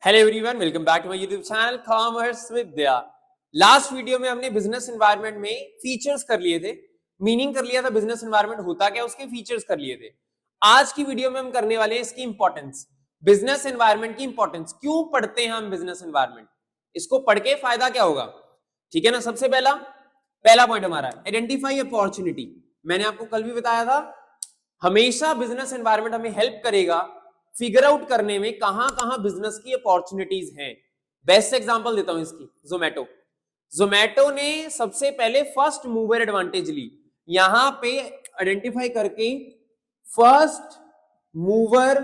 Hello everyone, welcome back to my YouTube channel Commerce Vidya. Last video में हमने business environment में features कर लिए थे, मीनिंग कर लिया था बिजनेस एनवायरनमेंट होता क्या, उसके फीचर्स कर लिए थे। आज की वीडियो में हम करने वाले हैं इसकी इंपॉर्टेंस, बिजनेस एनवायरनमेंट की इंपॉर्टेंस। क्यों पढ़ते हैं हम बिजनेस एनवायरनमेंट, इसको पढ़ के फायदा क्या होगा, ठीक है ना। सबसे पहला पॉइंट हमारा आइडेंटिफाई अपॉर्चुनिटी। मैंने आपको कल भी बताया था, हमेशा बिजनेस एनवायरनमेंट हमें हेल्प करेगा फिगर आउट करने में कहां कहां बिजनेस की अपॉर्चुनिटीज हैं। बेस्ट एग्जांपल देता हूं इसकी, जोमैटो ने सबसे पहले फर्स्ट मूवर एडवांटेज ली। यहां पे आइडेंटिफाई करके फर्स्ट मूवर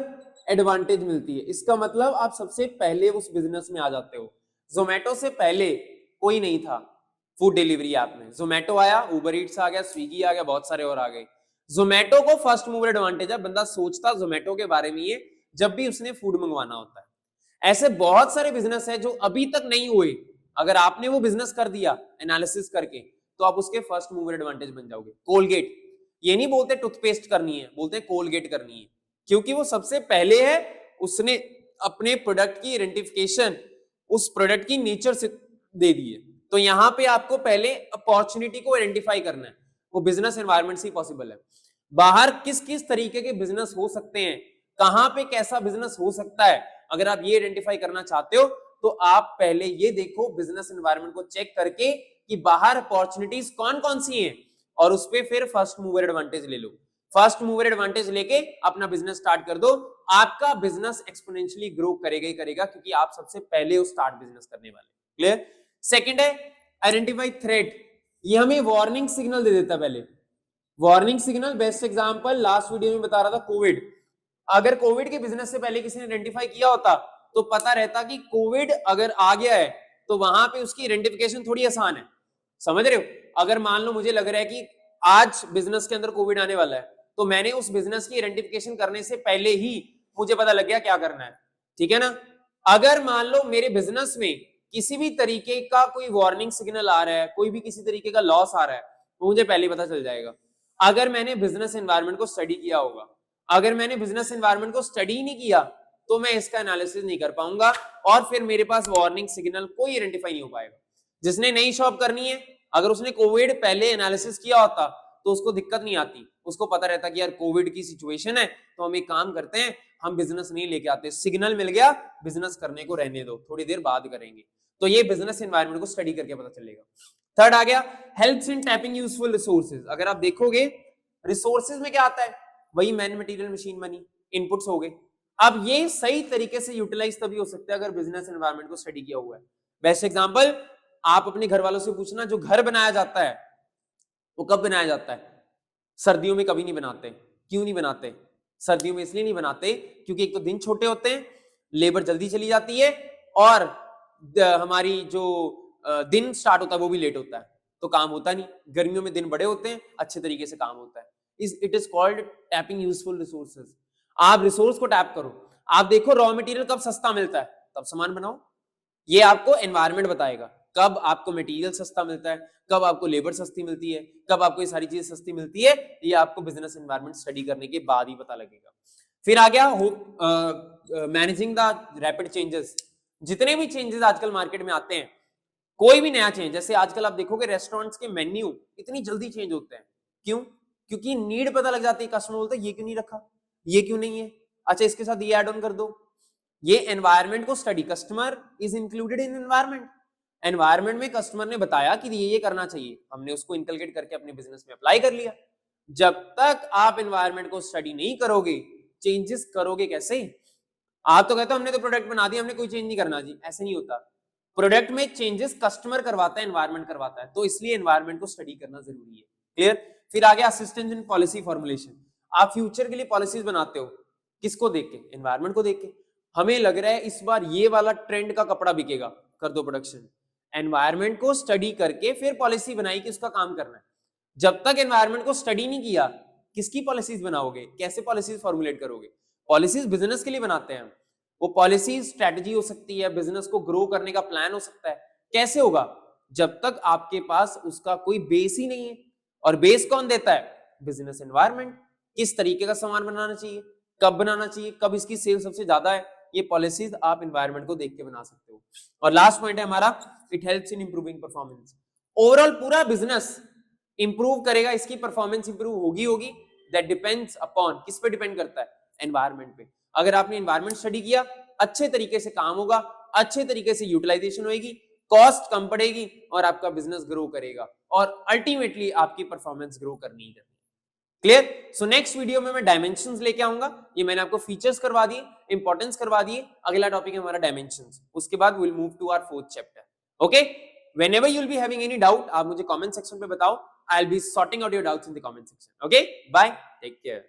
एडवांटेज मिलती है, इसका मतलब आप सबसे पहले उस बिजनेस में आ जाते हो। जोमैटो से पहले कोई नहीं था फूड डिलीवरी ऐप में, जोमैटो आया, उबर ईट्स आ गया, स्विगी आ गया, बहुत सारे और आ गए। जोमैटो को फर्स्ट मूवर एडवांटेज है, बंदा सोचता जोमैटो के बारे में ये जब भी उसने फूड मंगवाना होता है। ऐसे बहुत सारे बिजनेस है जो अभी तक नहीं हुए, अगर आपने वो बिजनेस कर दिया एनालिसिस करके तो आप उसके फर्स्ट मूवर एडवांटेज बन जाओगे। कोलगेट, ये नहीं बोलते टूथपेस्ट करनी है, बोलते कोलगेट करनी है, क्योंकि वो सबसे पहले है, उसने अपने प्रोडक्ट की आइडेंटिफिकेशन उस प्रोडक्ट की नेचर से दे दी है। तो यहां पे आपको पहले अपॉर्चुनिटी को आइडेंटिफाई करना है, वो बिजनेस एनवायरनमेंट से ही पॉसिबल है। बाहर किस किस तरीके के बिजनेस हो सकते हैं, कहां पे कैसा बिजनेस हो सकता है, अगर आप ये आइडेंटिफाई करना चाहते हो तो आप पहले ये देखो बिजनेस एनवायरनमेंट को चेक करके कि बाहर अपॉर्चुनिटीज कौन कौन सी हैं, और उस पे फिर फर्स्ट मूवर एडवांटेज ले लो। फर्स्ट मूवर एडवांटेज लेके अपना बिजनेस स्टार्ट कर दो, आपका बिजनेस एक्सपोनेंशियली ग्रो करेगा ही करेगा, क्योंकि आप सबसे पहले वो स्टार्ट बिजनेस करने वाले। क्लियर। सेकंड है आइडेंटिफाई थ्रेट, ये हमें वार्निंग सिग्नल दे देता है पहले। Warning signal best example last video में बता रहा था, कोविड। अगर कोविड के बिजनेस से पहले किसी ने आइडेंटिफाई किया होता तो पता रहता कि कोविड अगर आ गया है तो वहां पे उसकी आइडेंटिफिकेशन थोड़ी आसान है। समझ रहे हो, अगर मान लो मुझे लग रहा है कि आज बिजनेस के अंदर कोविड आने वाला है, तो मैंने उस बिजनेस की आइडेंटिफिकेशन करने से पहले ही मुझे पता लग गया क्या करना है, ठीक है ना। अगर मान लो मेरे बिजनेस में किसी भी तरीके का कोई वार्निंग सिग्नल आ रहा है, कोई भी किसी तरीके का लॉस आ रहा है, तो मुझे पहले पता चल जाएगा। अगर मैंने बिजनेस एनवायरनमेंट को स्टडी किया होगा, अगर मैंने बिजनेस एनवायरनमेंट को स्टडी नहीं किया तो मैं इसका एनालिसिस नहीं कर पाऊंगा, और फिर मेरे पास वार्निंग सिग्नल कोई आइडेंटिफाई नहीं हो पाएगा। जिसने नई शॉप करनी है, अगर उसने कोविड पहले एनालिसिस किया होता तो उसको दिक्कत नहीं आती, उसको पता रहता कि यार कोविड की सिचुएशन है, तो हम एक काम करते हैं, हम बिजनेस नहीं लेके आते, सिग्नल मिल गया, बिजनेस करने को रहने दो, थोड़ी देर बाद करेंगे। तो ये बिजनेस एनवायरनमेंट को स्टडी करके पता चलेगा। थर्ड आ गया helps in tapping useful resources. अगर आप देखोगे रिसोर्सेज में क्या आता है, वही man material machine money inputs हो गए। अब ये सही तरीके से यूटिलाइज तभी हो सकता है अगर बिजनेस एनवायरनमेंट को स्टडी किया हुआ है। बेस्ट एग्जांपल आप अपने घर वालों से पूछना, जो घर बनाया जाता है वो कब बनाया जाता है, सर्दियों में कभी नहीं बनाते। क्यों नहीं बनाते, सर्दियों में इसलिए नहीं बनाते क्योंकि एक तो दिन छोटे होते हैं, लेबर जल्दी चली जाती है, और हमारी जो दिन स्टार्ट होता है वो भी लेट होता है, तो काम होता नहीं। गर्मियों में दिन बड़े होते हैं, अच्छे तरीके से काम होता है। It is called tapping useful resources. आप रिसोर्स को टैप करो, आप देखो रॉ मटेरियल कब सस्ता मिलता है तब सामान बनाओ, ये आपको एनवायरनमेंट बताएगा। कब आपको मटेरियल सस्ता मिलता है, कब आपको लेबर सस्ती मिलती है, कब आपको ये सारी चीजें सस्ती मिलती है, ये आपको बिजनेस एनवायरनमेंट स्टडी करने के बाद ही पता लगेगा। फिर आ गया मैनेजिंग द रैपिड चेंजेस। जितने भी चेंजेस आजकल मार्केट में आते हैं, कोई भी नया चेंज, जैसे आजकल आप देखोगे रेस्टोरेंट्स के मेन्यू इतनी जल्दी चेंज होते हैं, क्यों? क्योंकि नीड पता लग जाती है, कस्टमर बोलता है ये क्यों नहीं रखा, ये क्यों नहीं है, अच्छा इसके साथ ये ऐड ऑन कर दो। ये एनवायरनमेंट को study, customer is included in environment. Environment में कस्टमर ने बताया कि ये करना चाहिए, हमने उसको इनकलकेट करके अपने बिजनेस में अप्लाई कर लिया। जब तक आप एनवायरनमेंट को स्टडी नहीं करोगे, चेंजेस करोगे कैसे? आप तो कहते हो हमने तो प्रोडक्ट बना दिया, हमने कोई चेंज नहीं करना जी, ऐसे नहीं होता। प्रोडक्ट में चेंजेस कस्टमर करवाता है, एनवायरनमेंट करवाता है, तो इसलिए एनवायरनमेंट को स्टडी करना जरूरी है। क्लियर। फिर आ गया असिस्टेंस इन पॉलिसी फॉर्मुलेशन। आप फ्यूचर के लिए पॉलिसीज बनाते हो, किसको देख के? एनवायरनमेंट को देख के। हमें लग रहा है इस बार ये वाला ट्रेंड का कपड़ा बिकेगा, कर दो प्रोडक्शन। एनवायरनमेंट को स्टडी करके फिर पॉलिसी बनाई कि उसका काम करना है। जब तक एनवायरनमेंट को स्टडी नहीं किया, किसकी पॉलिसीज बनाओगे, कैसे पॉलिसीज फॉर्मुलेट करोगे? पॉलिसीज बिजनेस के लिए बनाते हैं, वो पॉलिसी स्ट्रेटजी हो सकती है, बिजनेस को ग्रो करने का प्लान हो सकता है। कैसे होगा? जब तक आपके पास उसका कोई बेस ही नहीं है, और बेस कौन देता है? Business environment. किस तरीके का सामान बनाना चाहिए, कब बनाना चाहिए, कब इसकी सेल सबसे ज्यादा है, ये पॉलिसीज आप एनवायरनमेंट को देख के बना सकते हो। और लास्ट पॉइंट है हमारा, it helps in improving performance. Overall पूरा बिजनेस इंप्रूव करेगा, इसकी परफॉर्मेंस इंप्रूव होगी, दैट डिपेंड्स अपॉन, किस पे डिपेंड करता है, एनवायरनमेंट पे। अगर आपने एनवायरनमेंट स्टडी किया, अच्छे तरीके से काम होगा, अच्छे तरीके से यूटिलाइजेशन होगी, कॉस्ट कम पड़ेगी और आपका बिजनेस ग्रो करेगा और अल्टीमेटली आपकी परफॉर्मेंस ग्रो करनी ही करनी। क्लियर? सो नेक्स्ट वीडियो में मैं डायमेंशंस लेके आऊंगा। ये मैंने आपको फीचर्स करवा दिए, इंपॉर्टेंस करवा दिए, अगला टॉपिक है हमारा डायमेंशंस। उसके बाद will move to our fourth chapter. Okay, whenever you will be having any doubt, आप मुझे कमेंट सेक्शन पे बताओ। I will be sorting out your doubts in the comment section. Okay, bye, take care.